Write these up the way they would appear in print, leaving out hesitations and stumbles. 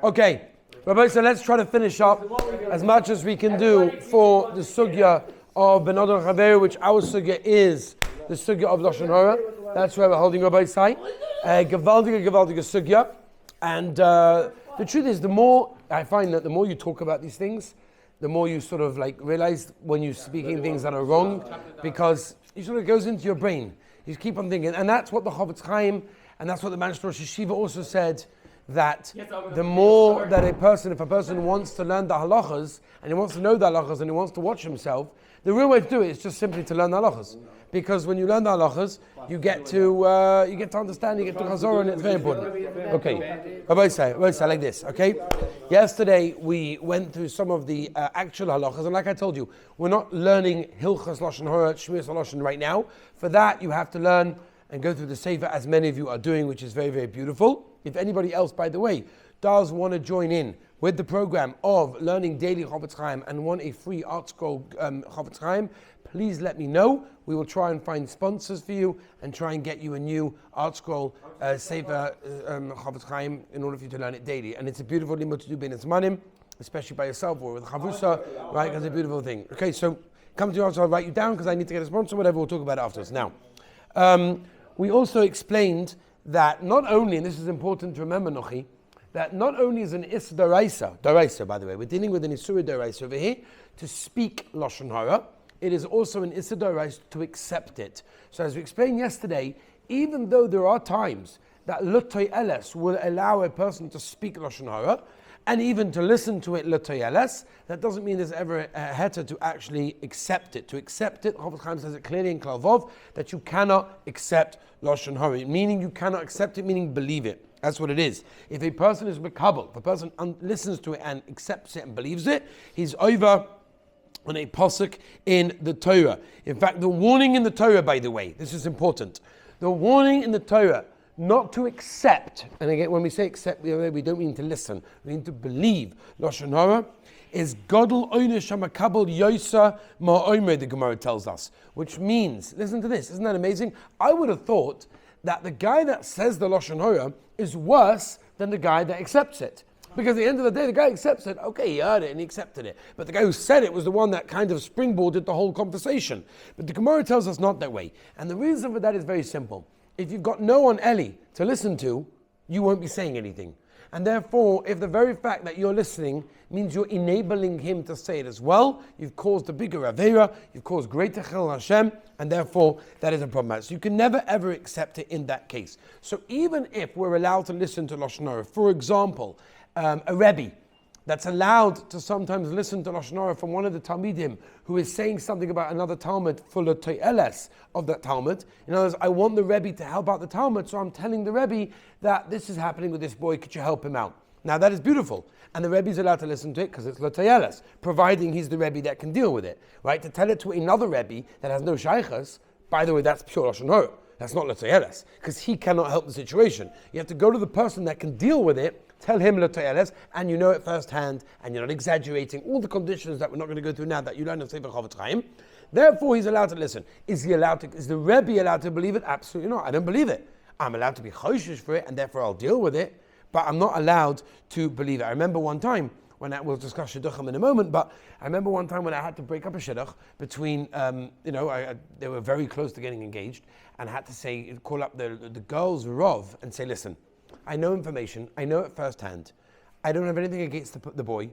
Okay, Rabbi, so let's try to finish up as much as we can do for the sugya of Ben Adon Chaver, which our sugya is the sugya of Lashon Hara. That's where we're holding Rabbi Sai. Gewaldige sugya. And the truth is, the more I find that the more you talk about these things, the more you sort of like realize when you're speaking things that are wrong, because it sort of goes into your brain. You keep on thinking, and that's what the Chofetz Chaim, and that's what the Manchester Rosh Yeshiva also said, that the more that if a person wants to learn the halachas, and he wants to know the halachas, and he wants to watch himself, the real way to do it is just simply to learn the halachas. Because when you learn the halachas, you get to understand, you get to chazor, and it's very important. Okay, Rabbi say like this. Okay, yesterday we went through some of the actual halachas, and like I told you, we're not learning Hilchas Lashon Hara, Shmir Lashon right now. For that, you have to learn and go through the Sefer, as many of you are doing, which is very, very beautiful. If anybody else, by the way, does want to join in with the program of learning daily Chofetz Chaim and want a free art scroll Chofetz Chaim, please let me know. We will try and find sponsors for you and try and get you a new art scroll Sefer Chofetz Chaim in order for you to learn it daily. And it's a beautiful limud to do Bein Zmanim, especially by yourself or with Chavusa, right? It's a beautiful thing. Okay, so come to your answer, I'll write you down because I need to get a sponsor, whatever, we'll talk about it afterwards. Now, we also explained that not only, and this is important to remember, Nochi, that not only is an Issa Doraisa, by the way, we're dealing with an Issur Doraisa over here, to speak Lashon Hara, it is also an Issa Doraisa to accept it. So as we explained yesterday, even though there are times that L'toy Eles will allow a person to speak Lashon Hara, and even to listen to it L'toy Eles, that doesn't mean there's ever a heter to actually accept it. To accept it, Chofetz Chaim says it clearly in Klal Vov, that you cannot accept Lashon Hara, meaning you cannot accept it, meaning believe it. That's what it is. If a person is mekabel, if a person listens to it and accepts it and believes it, he's over on a pasuk in the Torah. In fact, the warning in the Torah, by the way, this is important. The warning in the Torah not to accept, and again, when we say accept, we don't mean to listen, we mean to believe Lashon Hara, is Godel Oynish HaMakabel Yosa Ma'omer, the Gemara tells us, which means, listen to this, isn't that amazing? I would have thought that the guy that says the Lashon Hara is worse than the guy that accepts it. Because at the end of the day, the guy accepts it, okay, he heard it and he accepted it. But the guy who said it was the one that kind of springboarded the whole conversation. But the Gemara tells us not that way. And the reason for that is very simple. If you've got no one Eli to listen to, you won't be saying anything. And therefore, if the very fact that you're listening means you're enabling him to say it as well, you've caused a bigger Avera, you've caused greater Chil Hashem, and therefore that is a problem. So you can never ever accept it in that case. So even if we're allowed to listen to Lashon Hara, for example, a Rebbe that's allowed to sometimes listen to Lashon Hara from one of the Talmidim who is saying something about another Talmud full of To'eles of that Talmud. In other words, I want the Rebbe to help out the Talmud, so I'm telling the Rebbe that this is happening with this boy, could you help him out? Now that is beautiful, and the Rebbe is allowed to listen to it because it's To'eles, providing he's the Rebbe that can deal with it, right? To tell it to another Rebbe that has no shaychus, by the way, that's pure Lashon Hara. That's not L'toyeles, because he cannot help the situation. You have to go to the person that can deal with it, tell him L'toyeles, and you know it firsthand, and you're not exaggerating all the conditions that we're not going to go through now that you learn in Sefer Chofetz Chaim. Therefore, he's allowed to listen. Is the Rebbe allowed to believe it? Absolutely not. I don't believe it. I'm allowed to be choshish for it, and therefore I'll deal with it, but I'm not allowed to believe it. I remember one time, we'll discuss shidduchim in a moment, but I remember one time when I had to break up a shidduch between, they were very close to getting engaged, and I had to call up the girl's Rov and say, listen, I know information, I know it firsthand, I don't have anything against the boy,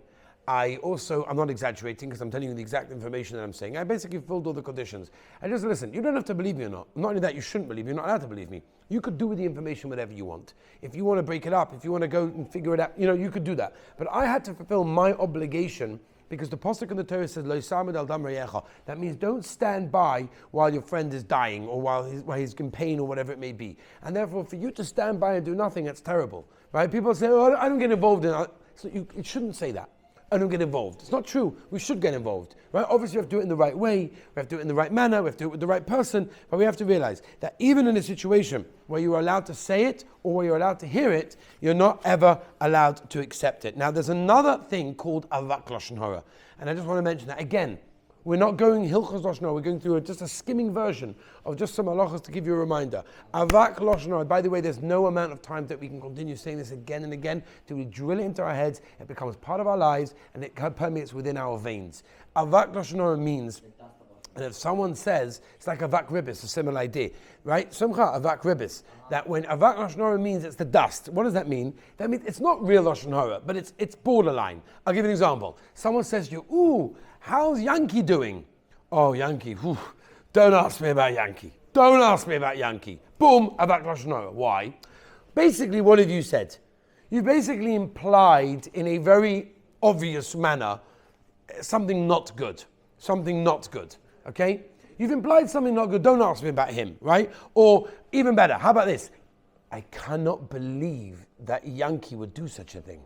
I'm not exaggerating because I'm telling you the exact information that I'm saying. I basically filled all the conditions. I just listen, you don't have to believe me or not. Not only that, you shouldn't believe me, you're not allowed to believe me. You could do with the information whatever you want. If you want to break it up, if you want to go and figure it out, you could do that. But I had to fulfill my obligation because the pasuk in the Torah says, Lo samid al dam reyecha. That means don't stand by while your friend is dying or while he's in pain or whatever it may be. And therefore, for you to stand by and do nothing, that's terrible. Right? People say, oh, I don't get involved in it. So you shouldn't say that. I don't get involved. It's not true. We should get involved, right? Obviously, we have to do it in the right way. We have to do it in the right manner. We have to do it with the right person. But we have to realize that even in a situation where you are allowed to say it or where you're allowed to hear it, you're not ever allowed to accept it. Now, there's another thing called avak lashon hara, and I just want to mention that again. We're not going Hilchos Lashon Hara. We're going through just a skimming version of just some halachos to give you a reminder. Avak Lashon Hara. By the way, there's no amount of time that we can continue saying this again and again till we drill it into our heads. It becomes part of our lives and it permeates within our veins. Avak Lashon Hara means, and if someone says, it's like avak ribis, a similar idea, right? Somcha avak ribis, that when avak lashon hara means it's the dust. What does that mean? That means it's not real lashon hara, but it's borderline. I'll give you an example. Someone says to you, ooh, how's Yankee doing? Oh, Yankee, whew, don't ask me about Yankee. Don't ask me about Yankee. Boom, avak lashon hara. Why? Basically, what have you said? You've basically implied in a very obvious manner something not good. Something not good. Okay? You've implied something not good, don't ask me about him, right? Or even better, how about this? I cannot believe that Yankee would do such a thing.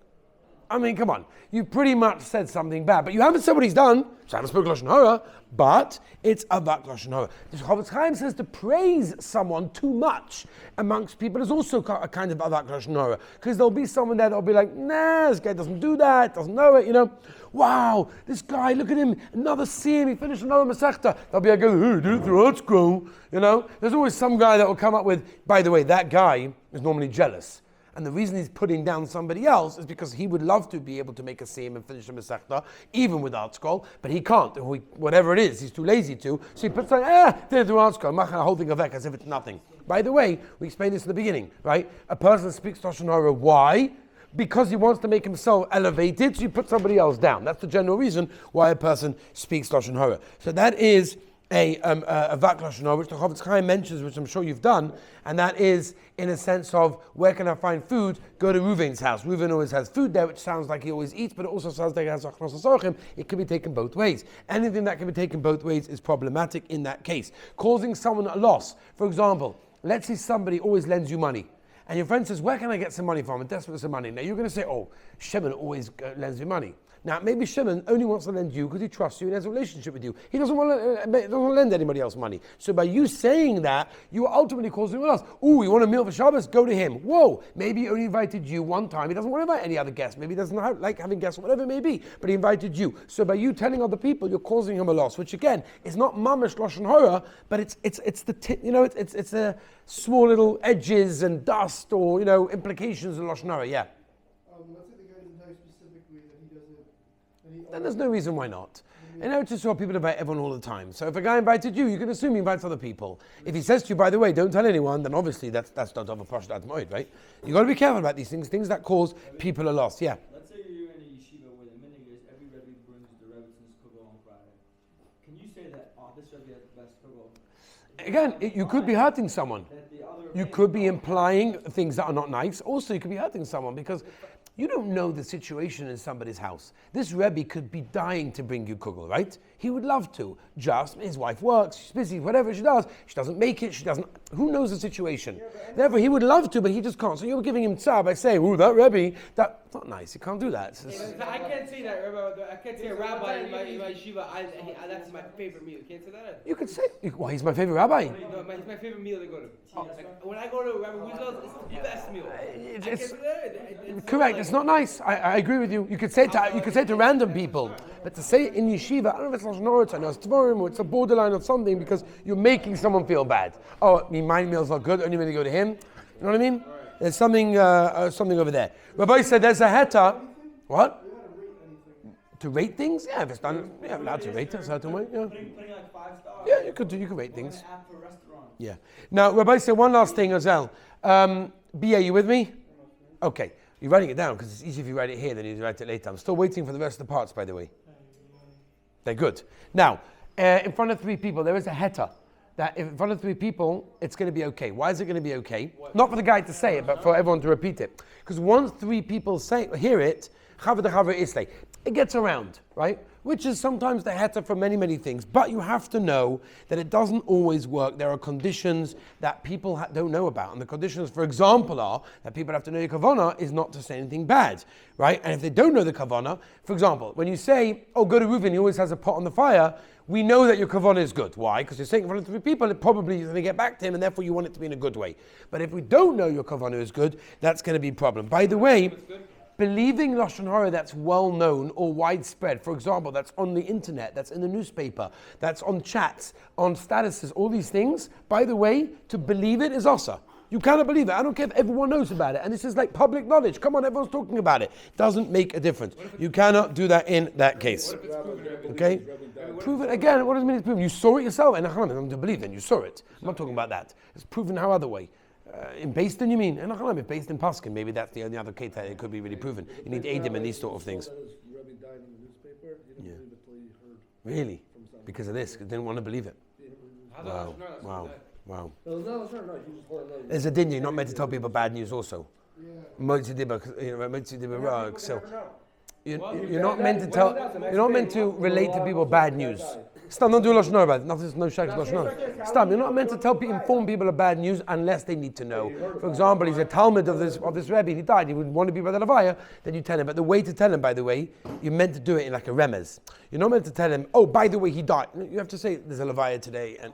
I mean, come on. You pretty much said something bad, but you haven't said what he's done. So I haven't spoken Lashon Hara, but it's avak Lashon Hara. The Chofetz Chaim says to praise someone too much amongst people is also a kind of avak Lashon Hara. Because there'll be someone there that'll be like, nah, this guy doesn't do that, doesn't know it, you know. Wow, this guy, look at him, another siyum, he finished another Masechta. They'll be like, hey, did it through Art Scroll, you know. There's always some guy that will come up with, by the way, that guy is normally jealous. And the reason he's putting down somebody else is because he would love to be able to make a siyum and finish a Masechta, even with Art Scroll, but he can't. Whatever it is, he's too lazy to. So he puts like, did it through Art Scroll, mach a whole thing of as if it's nothing. By the way, we explained this in the beginning, right? A person speaks Lashon Hara, why? Because he wants to make himself elevated, so you put somebody else down. That's the general reason why a person speaks Lashon Hara. So that is a avak Lashon Hara, which the Chofetz Chaim mentions, which I'm sure you've done, and that is in a sense of where can I find food? Go to Reuven's house. Reuven always has food there, which sounds like he always eats, but it also sounds like he has achnos asorchim. It can be taken both ways. Anything that can be taken both ways is problematic in that case. Causing someone a loss. For example, let's say somebody always lends you money. And your friend says, where can I get some money from? I'm desperate for some money. Now you're going to say, oh, Shimon always lends me money. Now maybe Shimon only wants to lend you because he trusts you and has a relationship with you. He doesn't want to lend anybody else money. So by you saying that, you are ultimately causing someone else. Ooh, you want a meal for Shabbos? Go to him. Whoa, maybe he only invited you one time. He doesn't want to invite any other guests. Maybe he doesn't like having guests, whatever it may be. But he invited you. So by you telling other people, you're causing him a loss, which again is not mamish lashon hara, but it's the small little edges and dust or implications of lashon hara. Yeah. Let's say the guy doesn't tell you specifically that he doesn't. Then there's no reason why not. It's just what people invite everyone all the time. So if a guy invited you, you can assume he invites other people. If he says to you, by the way, don't tell anyone, then obviously that's not of a Pashat Admoid, right? You've got to be careful about these things that cause people a loss. Yeah. Let's say you're in a yeshiva where the minhag is every Rebbe brings the Rebbetzins kugel on Friday. Can you say that, this Rebbe has the best kugel? Again, you could be hurting someone. You could be implying things that are not nice. Also, you could be hurting someone because you don't know the situation in somebody's house. This Rebbe could be dying to bring you kugel, right? He would love to. Just, his wife works, she's busy, whatever she does. She doesn't make it, who knows the situation? Therefore, he would love to, but he just can't. So you're giving him tzar by saying, ooh, that Rebbe, that's not nice. You can't do that. I can't say that, Rebbe. I can't say a rabbi in my yeshiva, that's my favorite meal. You can't say that? You could say, well, he's my favorite rabbi. No, he's my favorite meal to go to. When I go to Rabbi Wiesel's, it's the best meal. Correct. It's not nice. I agree with you. You could say it to random people, but to say it in yeshiva, I don't know if it's lashon hara, it's tvarim, or it's a borderline of something because you're making someone feel bad. Oh, my meal's not good. Only when you go to him. You know what I mean? There's something over there. Rabbi said there's a heta. What? To rate things? Yeah, if it's done, yeah, allowed to rate it a certain way. Yeah. Putting like 5 stars. Yeah, you could rate things. App for restaurants. Yeah. Now, Rabbi said one last thing as well. B.A., you with me? Okay. You're writing it down because it's easier if you write it here than you write it later. I'm still waiting for the rest of the parts, by the way. They're good. Now, in front of 3 people, there is a heta. That if in front of 3 people, it's going to be okay. Why is it going to be okay? Not for the guy to say it, but for everyone to repeat it. Because once 3 people hear it, it gets around, right? Which is sometimes the heta for many, many things. But you have to know that it doesn't always work. There are conditions that people don't know about. And the conditions, for example, are that people have to know your kavanah is not to say anything bad, right? And if they don't know the kavanah, for example, when you say, oh, go to Reuven, he always has a pot on the fire, we know that your kavanah is good. Why? Because you're saying in front of 3 people, it probably is going to get back to him, and therefore you want it to be in a good way. But if we don't know your kavanah is good, that's going to be a problem. By the way, Believing Lashon Hara that's well known or widespread, for example, that's on the internet, that's in the newspaper, that's on chats, on statuses, all these things, by the way, to believe it is asa. You cannot believe it. I don't care if everyone knows about it. And this is like public knowledge. Come on, everyone's talking about it. Doesn't make a difference. You cannot do that in that case. Okay? Prove it again. What does it mean it's proven? You saw it yourself. And I'm to believe then. You saw it. I'm not talking about that. It's proven how other way. In Beis Din, you mean? And if Beis Din Paskin, maybe that's the only other case that it could be really proven. You need Eidim and these sort of things. Yeah. Really? Because of this? Didn't want to believe it. Wow. There's a din, you're not meant to tell people bad news also. So you're not meant to tell, you're not meant to relate to people bad news. Stam, don't do Lashon Hara about it. Nothing's no shakes Lashon Hara. Stam, you're not meant to inform people of bad news unless they need to know. For example, he's a Talmud of this Rebbe, he died, he would want to be by the Levaya, then you tell him. But the way to tell him, by the way, you're meant to do it in like a remez. You're not meant to tell him, oh, by the way, he died. You have to say, there's a Levaya today. And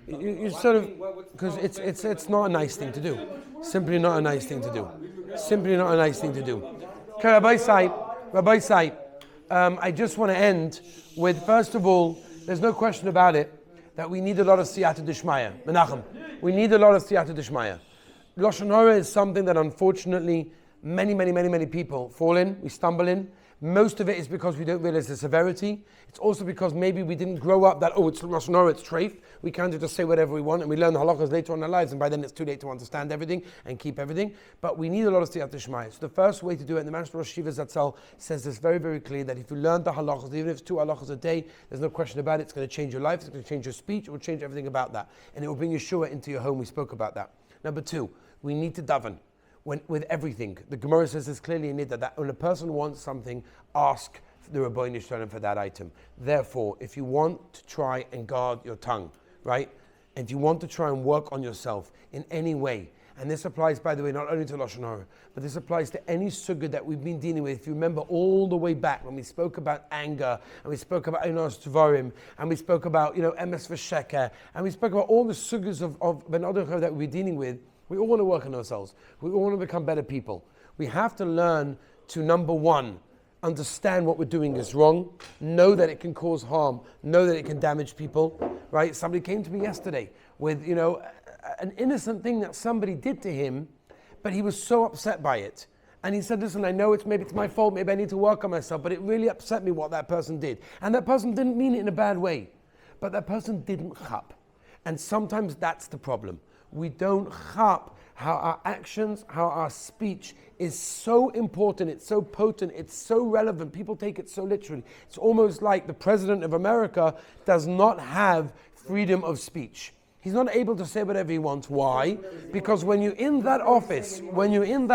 you sort of, because it's not a nice thing to do. Simply not a nice thing to do. Simply not a nice thing to do. Okay, Rabbi Sai, I just want to end with, first of all, there's no question about it that we need a lot of siyata d'shmaya. Menachem, we need a lot of siyata d'shmaya. Lashon Hara is something that unfortunately many people fall in, we stumble in. Most of it is because we don't realize the severity. It's also because maybe we didn't grow up that, it's Lashon Hara, it's treif. We can't just say whatever we want, and we learn the halachas later on in our lives, and by then it's too late to understand everything and keep everything. But we need a lot of siyat d'shmaya. So the first way to do it, and the Master Rosh Shiva Zatzal says this very, very clear, that if you learn the halachas, even if it's 2 halachas a day, there's no question about it, it's going to change your life, it's going to change your speech, it will change everything about that. And it will bring Yeshua into your home. We spoke about that. Number 2, we need to daven. With everything. The Gemara says this clearly in it that when a person wants something, ask the Rabbeinu Shalom for that item. Therefore, if you want to try and guard your tongue, right? And if you want to try and work on yourself in any way, and this applies, by the way, not only to Lashon Hara, but this applies to any sugya that we've been dealing with. If you remember all the way back when we spoke about anger, and we spoke about Einos Tvarim, and we spoke about, Emes V'Sheker, and we spoke about all the sugyas of Ben Adonai that we're dealing with, we all want to work on ourselves. We all want to become better people. We have to learn to, number 1, understand what we're doing is wrong, know that it can cause harm, know that it can damage people, right? Somebody came to me yesterday with, an innocent thing that somebody did to him, but he was so upset by it. And he said, listen, I know maybe it's my fault, maybe I need to work on myself, but it really upset me what that person did. And that person didn't mean it in a bad way, but that person didn't chap. And sometimes that's the problem. We don't chap how our actions, how our speech is so important, it's so potent, it's so relevant. People take it so literally. It's almost like the President of America does not have freedom of speech. He's not able to say whatever he wants. Why? Because when you're in that office, when you're in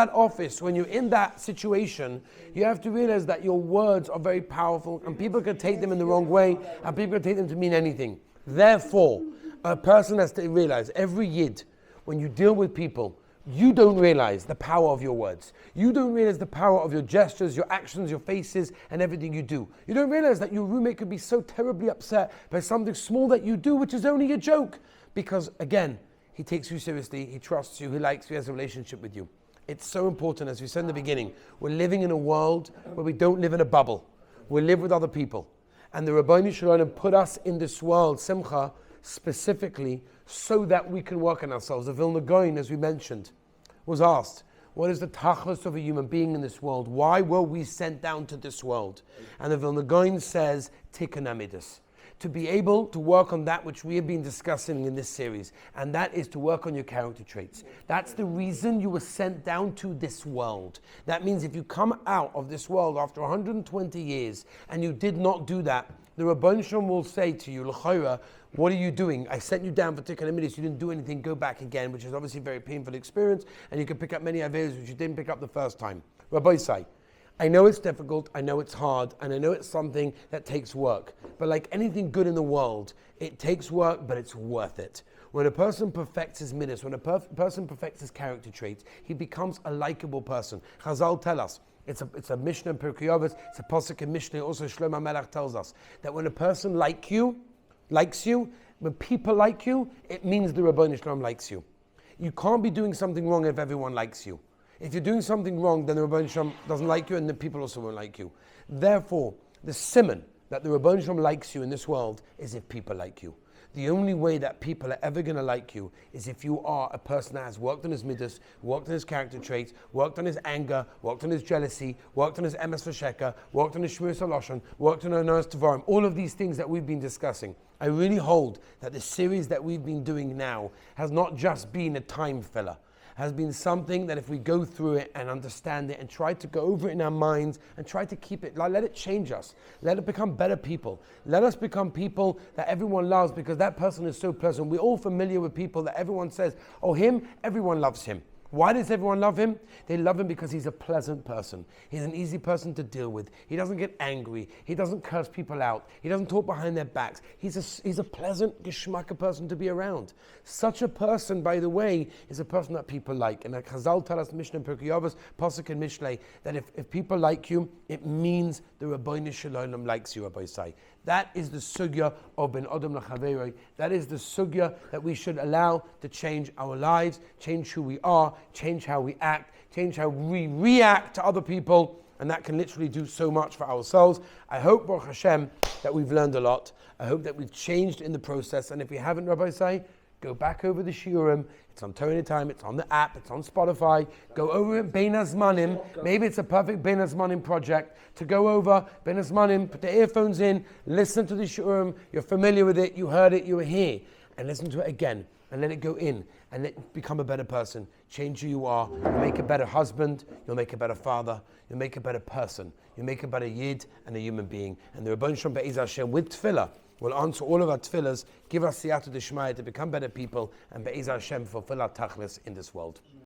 that situation, you have to realize that your words are very powerful and people can take them in the wrong way and people can take them to mean anything. Therefore, a person has to realize, every yid, when you deal with people, you don't realize the power of your words. You don't realize the power of your gestures, your actions, your faces, and everything you do. You don't realize that your roommate could be so terribly upset by something small that you do, which is only a joke. Because, again, he takes you seriously, he trusts you, he likes you, he has a relationship with you. It's so important, as we said in the beginning, we're living in a world where we don't live in a bubble. We live with other people. And the Rabbeinu Shalom put us in this world, Simcha, specifically so that we can work on ourselves. The Vilna Gaon, as we mentioned, was asked, what is the tachlis of a human being in this world? Why were we sent down to this world? And the Vilna Gaon says, Tikkun Amidus. To be able to work on that which we have been discussing in this series, and that is to work on your character traits. That's the reason you were sent down to this world. That means if you come out of this world after 120 years and you did not do that, the Rabban Shalom will say to you, L'chayra, what are you doing? I sent you down for Tikkun Amidus, you didn't do anything, go back again, which is obviously a very painful experience, and you can pick up many averos which you didn't pick up the first time. Rabbi say, I know it's difficult, I know it's hard, and I know it's something that takes work. But like anything good in the world, it takes work, but it's worth it. When a person perfects his midas, when a person perfects his character traits, he becomes a likable person. Chazal tell us, it's a Mishnah in Pirkei Avos, it's a pasuk in Mishnah, also Shlomo Melech tells us, that when a person likes you, when people like you, it means the Rabbeinu Shalom likes you. You can't be doing something wrong if everyone likes you. If you're doing something wrong, then the Rebbeinu Shalom doesn't like you, and then people also won't like you. Therefore, the simon that the Rebbeinu Shalom likes you in this world is if people like you. The only way that people are ever going to like you is if you are a person that has worked on his midas, worked on his character traits, worked on his anger, worked on his jealousy, worked on his emes v'sheka, worked on his shmir saloshan, worked on onas tavarim, all of these things that we've been discussing. I really hold that the series that we've been doing now has not just been a time filler, has been something that if we go through it and understand it and try to go over it in our minds and try to keep it, let it change us. Let it become better people. Let us become people that everyone loves because that person is so pleasant. We're all familiar with people that everyone says, oh, him, everyone loves him. Why does everyone love him? They love him because he's a pleasant person. He's an easy person to deal with. He doesn't get angry. He doesn't curse people out. He doesn't talk behind their backs. He's a pleasant, geschmacka person to be around. Such a person, by the way, is a person that people like. And like Chazal tell us, Mishnah and Pirkei Avos, Pasuk and Mishlei, that if people like you, it means the Rabbeinu Shalom likes you, Rabbi Say. That is the sugya of Ben Adam L'Chaveroi. That is the sugya that we should allow to change our lives, change who we are, change how we act, change how we react to other people, and that can literally do so much for ourselves. I hope, Baruch Hashem, that we've learned a lot. I hope that we've changed in the process, and if we haven't, Rabbi Say, go back over the Shurim. It's on Torah Time, it's on the app, it's on Spotify. Go over it, Bein Azmanim. Maybe it's a perfect Bein Azmanim project to go over, Bein Azmanim, put the earphones in, listen to the Shurim. You're familiar with it, you heard it, you were here. And listen to it again, and let it go in, and let it become a better person. Change who you are. You'll make a better husband, you'll make a better father, you'll make a better person. You'll make a better yid and a human being. And the Rebbeinu Shalom Be'ez Hashem with tefillah will answer all of our tefillahs, give us siyata d'shmaya to become better people, and Be'ez Hashem fulfill our tachlis in this world.